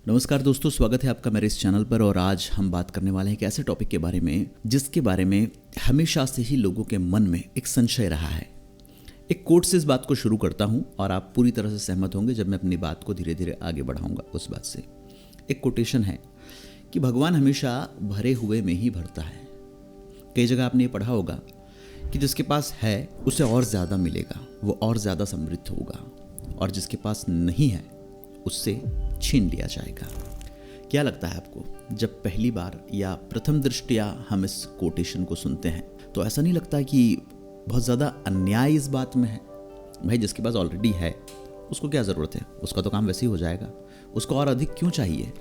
नमस्कार दोस्तों, स्वागत है आपका मेरे इस चैनल पर। और आज हम बात करने वाले हैं एक ऐसे टॉपिक के बारे में जिसके बारे में हमेशा से ही लोगों के मन में एक संशय रहा है। एक कोट से इस बात को शुरू करता हूं और आप पूरी तरह से सहमत होंगे जब मैं अपनी बात को धीरे धीरे आगे बढ़ाऊंगा उस बात से। एक कोटेशन है कि भगवान हमेशा भरे हुए में ही भरता है। कई जगह आपने ये पढ़ा होगा कि जिसके पास है उसे और ज़्यादा मिलेगा, वो और ज़्यादा समृद्ध होगा, और जिसके पास नहीं है उससे छीन लिया जाएगा। क्या लगता है आपको, जब पहली बार या प्रथम दृष्टया हम इस कोटेशन को सुनते हैं तो ऐसा नहीं लगता कि बहुत ज़्यादा अन्याय इस बात में है? भाई, जिसके पास ऑलरेडी है उसको क्या ज़रूरत है, उसका तो काम वैसे ही हो जाएगा, उसको और अधिक क्यों चाहिए?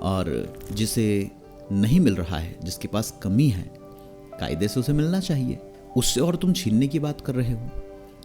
और जिसे नहीं मिल रहा है, जिसके पास कमी है, कायदे से उसे मिलना चाहिए, उससे और तुम छीनने की बात कर रहे हो।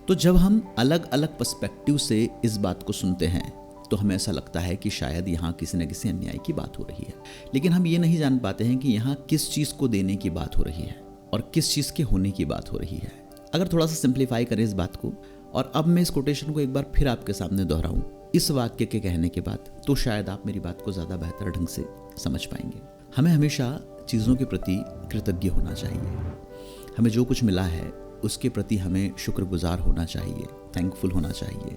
तो जब हम अलग अलग पर्सपेक्टिव से इस बात को सुनते हैं तो हमें ऐसा लगता है कि शायद यहाँ किसी न किसी अन्याय की बात हो रही है, लेकिन हम ये नहीं जान पाते हैं कि यहाँ किस चीज़ को देने की बात हो रही है और किस चीज़ के होने की बात हो रही है। अगर थोड़ा सा सिंप्लीफाई करें इस बात को, और अब मैं इस कोटेशन को एक बार फिर आपके सामने दोहराऊं इस वाक्य के कहने के बाद, तो शायद आप मेरी बात को ज़्यादा बेहतर ढंग से समझ पाएंगे। हमें हमेशा चीज़ों के प्रति कृतज्ञ होना चाहिए। हमें जो कुछ मिला है उसके प्रति हमें शुक्रगुजार होना चाहिए, थैंकफुल होना चाहिए।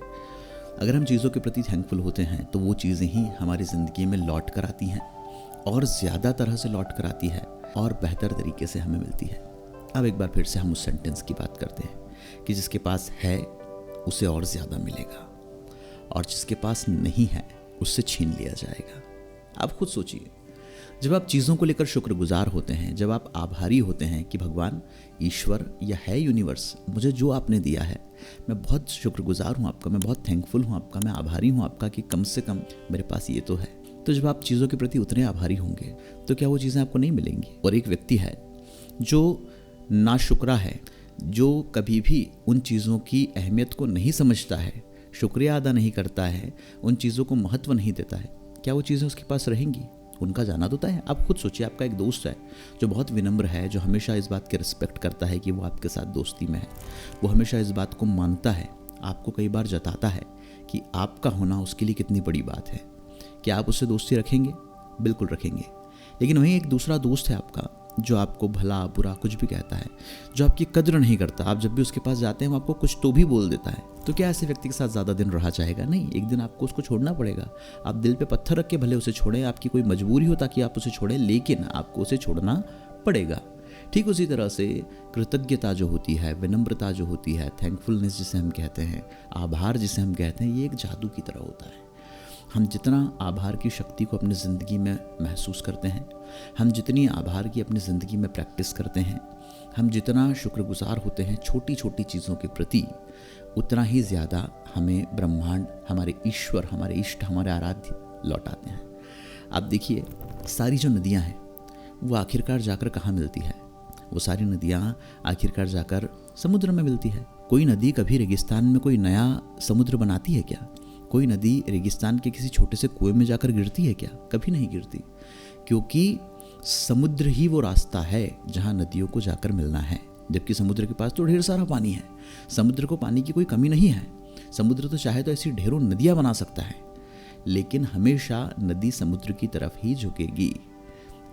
अगर हम चीज़ों के प्रति थैंकफुल होते हैं तो वो चीज़ें ही हमारी ज़िंदगी में लौट कर आती हैं, और ज़्यादा तरह से लौट कर आती है और बेहतर तरीके से हमें मिलती है। अब एक बार फिर से हम उस सेंटेंस की बात करते हैं कि जिसके पास है उसे और ज़्यादा मिलेगा, और जिसके पास नहीं है उससे छीन लिया जाएगा। आप खुद सोचिए, जब आप चीज़ों को लेकर शुक्रगुजार होते हैं, जब आप आभारी होते हैं कि भगवान, ईश्वर या है यूनिवर्स, मुझे जो आपने दिया है मैं बहुत शुक्रगुजार हूँ आपका, मैं बहुत थैंकफुल हूँ आपका, मैं आभारी हूँ आपका कि कम से कम मेरे पास ये तो है। तो जब आप चीज़ों के प्रति उतने आभारी होंगे तो क्या वो चीज़ें आपको नहीं मिलेंगी? और एक व्यक्ति है जो नाशुक्रा है, जो कभी भी उन चीज़ों की अहमियत को नहीं समझता है, शुक्रिया अदा नहीं करता है, उन चीज़ों को महत्व नहीं देता है, क्या वो चीज़ें उसके पास रहेंगी? उनका जाना तो तय है। आप खुद सोचिए, आपका एक दोस्त है जो बहुत विनम्र है, जो हमेशा इस बात की रिस्पेक्ट करता है कि वो आपके साथ दोस्ती में है, वो हमेशा इस बात को मानता है, आपको कई बार जताता है कि आपका होना उसके लिए कितनी बड़ी बात है। क्या आप उससे दोस्ती रखेंगे? बिल्कुल रखेंगे। लेकिन वहीं एक दूसरा दोस्त है आपका जो आपको भला बुरा कुछ भी कहता है, जो आपकी कद्र नहीं करता, आप जब भी उसके पास जाते हैं वो आपको कुछ तो भी बोल देता है, तो क्या ऐसे व्यक्ति के साथ ज़्यादा दिन रहा चाहेगा? नहीं, एक दिन आपको उसको छोड़ना पड़ेगा। आप दिल पे पत्थर रख के भले उसे छोड़ें, आपकी कोई मजबूरी हो ताकि आप उसे छोड़ें, लेकिन आपको उसे छोड़ना पड़ेगा। ठीक उसी तरह से कृतज्ञता जो होती है, विनम्रता जो होती है, थैंकफुलनेस जिसे हम कहते हैं, आभार जिसे हम कहते हैं, ये एक जादू की तरह होता है। हम जितना आभार की शक्ति को अपनी ज़िंदगी में महसूस करते हैं, हम जितनी आभार की अपनी ज़िंदगी में प्रैक्टिस करते हैं, हम जितना शुक्रगुजार होते हैं छोटी छोटी चीज़ों के प्रति, उतना ही ज़्यादा हमें ब्रह्मांड, हमारे ईश्वर, हमारे इष्ट, हमारे आराध्य लौटाते हैं। आप देखिए, सारी जो नदियाँ हैं वो आखिरकार जाकर कहाँ मिलती है? वो सारी नदियाँ आखिरकार जाकर समुद्र में मिलती है। कोई नदी कभी रेगिस्तान में कोई नया समुद्र बनाती है क्या? कोई नदी रेगिस्तान के किसी छोटे से कुएं में जाकर गिरती है क्या? कभी नहीं गिरती, क्योंकि समुद्र ही वो रास्ता है जहाँ नदियों को जाकर मिलना है। जबकि समुद्र के पास तो ढेर सारा पानी है, समुद्र को पानी की कोई कमी नहीं है। समुद्र तो चाहे तो ऐसी ढेरों नदियाँ बना सकता है, लेकिन हमेशा नदी समुद्र की तरफ ही झुकेगी।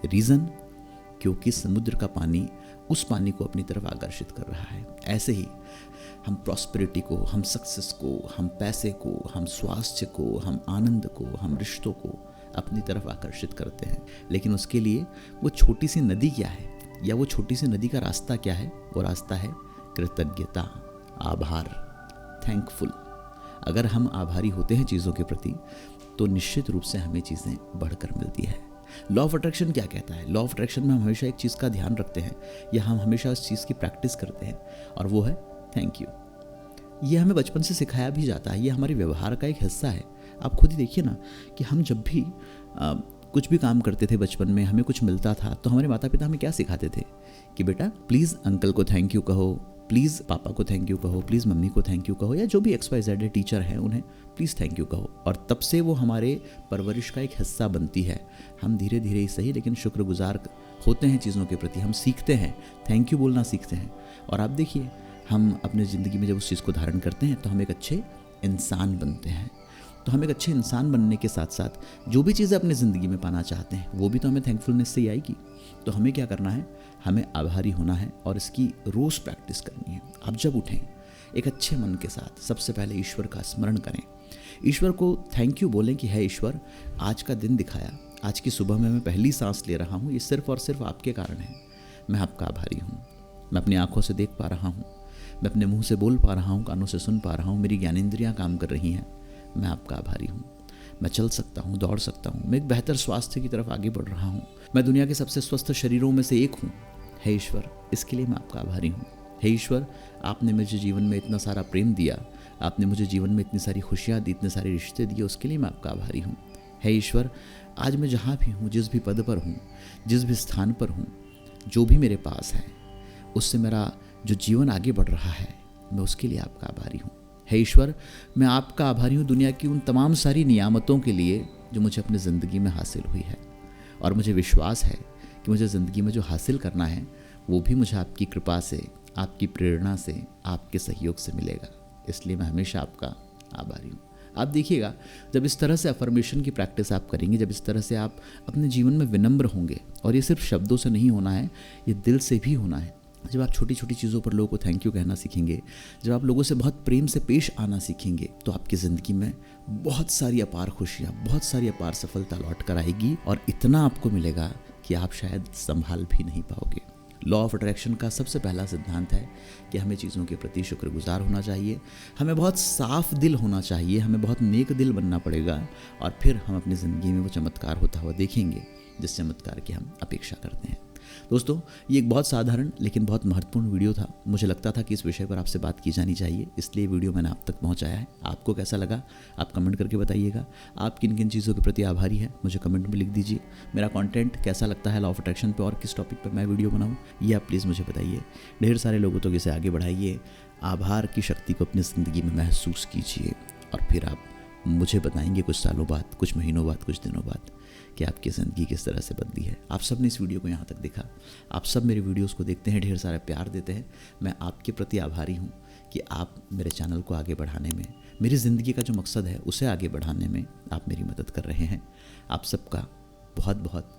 रीज़न, क्योंकि समुद्र का पानी उस पानी को अपनी तरफ आकर्षित कर रहा है। ऐसे ही हम प्रॉस्पेरिटी को, हम सक्सेस को, हम पैसे को, हम स्वास्थ्य को, हम आनंद को, हम रिश्तों को अपनी तरफ आकर्षित करते हैं, लेकिन उसके लिए वो छोटी सी नदी क्या है, या वो छोटी सी नदी का रास्ता क्या है? वो रास्ता है कृतज्ञता, आभार, थैंकफुल। अगर हम आभारी होते हैं चीज़ों के प्रति तो निश्चित रूप से हमें चीज़ें बढ़कर मिलती है। लॉ ऑफ अट्रैक्शन क्या कहता है? लॉ ऑफ अट्रैक्शन में हम हमेशा एक चीज़ का ध्यान रखते हैं, या हम हमेशा उस चीज़ की प्रैक्टिस करते हैं, और वो है थैंक यू। ये हमें बचपन से सिखाया भी जाता है, ये हमारे व्यवहार का एक हिस्सा है। आप खुद ही देखिए ना कि हम जब भी कुछ भी काम करते थे बचपन में, हमें कुछ मिलता था तो हमारे माता पिता हमें क्या सिखाते थे कि बेटा प्लीज़ अंकल को थैंक यू कहो, प्लीज़ पापा को थैंक यू कहो, प्लीज़ मम्मी को थैंक यू कहो, या जो भी XYZ टीचर हैं उन्हें प्लीज़ थैंक यू कहो। और तब से वो हमारे परवरिश का एक हिस्सा बनती है। हम धीरे धीरे ही सही लेकिन शुक्रगुजार होते हैं चीज़ों के प्रति, हम सीखते हैं, थैंक यू बोलना सीखते हैं। और आप देखिए, हम अपने ज़िंदगी में जब उस चीज़ को धारण करते हैं तो हम एक अच्छे इंसान बनते हैं। तो हम एक अच्छे इंसान बनने के साथ साथ जो भी चीज़ें अपनी ज़िंदगी में पाना चाहते हैं वो भी तो हमें थैंकफुलनेस से ही आएगी। तो हमें क्या करना है, हमें आभारी होना है और इसकी रोज़ प्रैक्टिस करनी है। आप जब उठें एक अच्छे मन के साथ सबसे पहले ईश्वर का स्मरण करें, ईश्वर को थैंक यू बोलें कि है ईश्वर, आज का दिन दिखाया, आज की सुबह में मैं पहली सांस ले रहा हूँ, ये सिर्फ और सिर्फ आपके कारण है। मैं आपका आभारी हूँ। मैं अपनी आंखों से देख पा रहा हूँ, मैं अपने मुंह से बोल पा रहा हूँ, कानों से सुन पा रहा हूँ, मेरी ज्ञानेंद्रियाँ काम कर रही हैं। मैं आपका आभारी हूँ। मैं चल सकता हूँ, दौड़ सकता हूँ, मैं एक बेहतर स्वास्थ्य की तरफ आगे बढ़ रहा हूँ, मैं दुनिया के सबसे स्वस्थ शरीरों में से एक हूँ। हे ईश्वर, इसके लिए मैं आपका आभारी हूँ। हे ईश्वर, आपने मुझे जीवन में इतना सारा प्रेम दिया, आपने मुझे जीवन में इतनी सारी खुशियाँ दी, इतने सारे रिश्ते दिए, उसके लिए मैं आपका आभारी हूँ। हे ईश्वर, आज मैं जहाँ भी हूँ, जिस भी पद पर हूँ, जिस भी स्थान पर हूँ, जो भी मेरे पास है, उससे मेरा जो जीवन आगे बढ़ रहा है, मैं उसके लिए आपका आभारी हूँ। हे ईश्वर, मैं आपका आभारी हूँ दुनिया की उन तमाम सारी नियामतों के लिए जो मुझे अपनी ज़िंदगी में हासिल हुई है, और मुझे विश्वास है कि मुझे ज़िंदगी में जो हासिल करना है वो भी मुझे आपकी कृपा से, आपकी प्रेरणा से, आपके सहयोग से मिलेगा। इसलिए मैं हमेशा आपका आभारी हूँ। आप देखिएगा, जब इस तरह से अफर्मेशन की प्रैक्टिस आप करेंगे, जब इस तरह से आप अपने जीवन में विनम्र होंगे, और ये सिर्फ शब्दों से नहीं होना है, ये दिल से भी होना है। जब आप छोटी छोटी चीज़ों पर लोगों को थैंक यू कहना सीखेंगे, जब आप लोगों से बहुत प्रेम से पेश आना सीखेंगे, तो आपकी ज़िंदगी में बहुत सारी अपार खुशियाँ, बहुत सारी अपार सफलता लौट कर आएगी, और इतना आपको मिलेगा कि आप शायद संभाल भी नहीं पाओगे। लॉ ऑफ अट्रैक्शन का सबसे पहला सिद्धांत है कि हमें चीज़ों के प्रति शुक्रगुजार होना चाहिए, हमें बहुत साफ दिल होना चाहिए, हमें बहुत नेक दिल बनना पड़ेगा, और फिर हम अपनी ज़िंदगी में वो चमत्कार होता हुआ देखेंगे जिस चमत्कार की हम अपेक्षा करते हैं। दोस्तों, ये एक बहुत साधारण लेकिन बहुत महत्वपूर्ण वीडियो था। मुझे लगता था कि इस विषय पर आपसे बात की जानी चाहिए, इसलिए वीडियो मैंने आप तक पहुंचाया है। आपको कैसा लगा आप कमेंट करके बताइएगा। आप किन किन चीज़ों के प्रति आभारी हैं मुझे कमेंट में लिख दीजिए। मेरा कंटेंट कैसा लगता है लॉ ऑफ अट्रैक्शन पे, और किस टॉपिक पर मैं वीडियो बनाऊँ, ये आप प्लीज़ मुझे बताइए। ढेर सारे लोगों तक इसे आगे बढ़ाइए। आभार की शक्ति को अपनी ज़िंदगी में महसूस कीजिए, और फिर आप मुझे बताएंगे कुछ सालों बाद, कुछ महीनों बाद, कुछ दिनों बाद कि आपकी ज़िंदगी किस तरह से बदली है। आप सब ने इस वीडियो को यहाँ तक देखा, आप सब मेरे वीडियोस को देखते हैं, ढेर सारा प्यार देते हैं। मैं आपके प्रति आभारी हूँ कि आप मेरे चैनल को आगे बढ़ाने में, मेरी ज़िंदगी का जो मकसद है उसे आगे बढ़ाने में आप मेरी मदद कर रहे हैं। आप सबका बहुत बहुत